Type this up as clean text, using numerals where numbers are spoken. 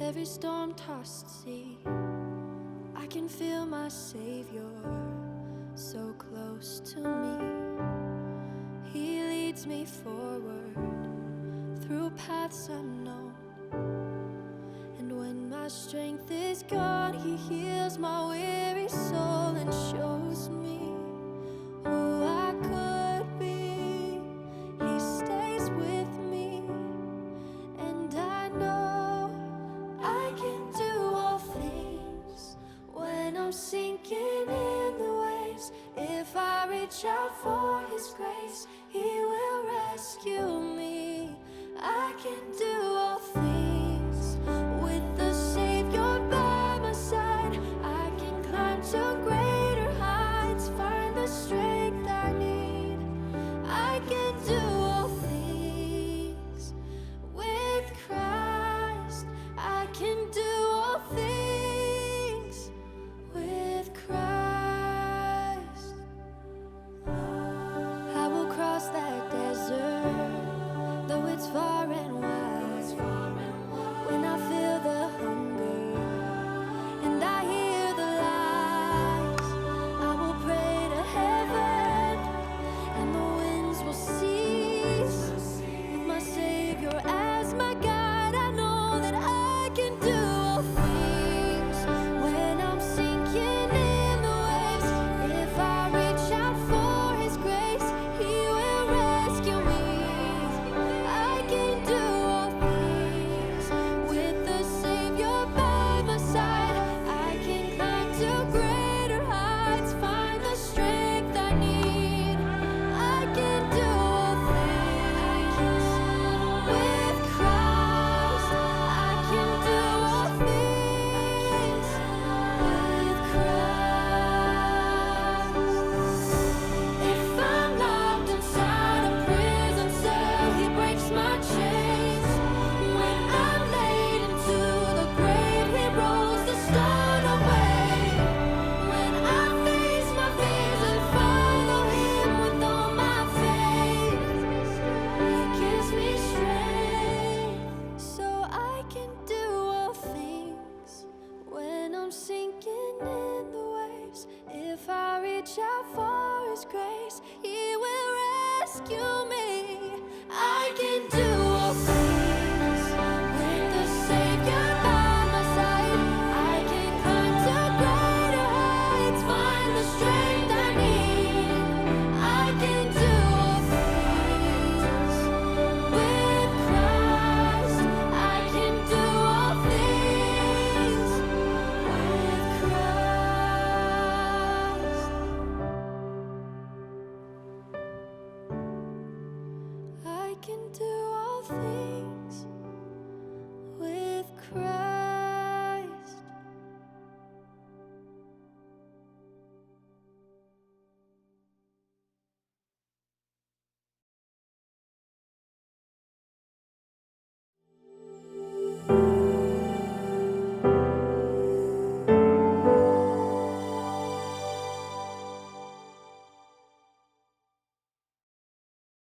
every storm-tossed sea. I can feel my Savior so close to me. He leads me forward through paths unknown, and when my strength is gone, He heals my weary soul and shows me who I could be. He stays with me, and I know I can do all things when I'm sinking in the waves. If I reach out for His grace, He will rescue me. I can do all things with the Savior by my side. I can climb to greater heights, find the strength I need. I can do all things with Christ. I can do all things with Christ. I will cross that desert, though it's far and wide. When I feel the hunger and I hear the lies, I will pray to heaven and the winds will cease. With my Savior as my guide, I know that I can do all things when I'm sinking in the waves. If I reach out for His grace, He will rescue me. I can do all things with the Savior by my side. I can climb to greater heights, find the strength I need. I can do all things with Christ. I can do all things with Christ. If I'm locked inside a prison cell, He breaks my chains. When I'm laid into the grave, He rolls the stone away. When I face my fears and follow Him with all my faith, He gives me strength, so I can do all things when I'm sinking in the waves. If I reach out for His grace, He will rescue me. I can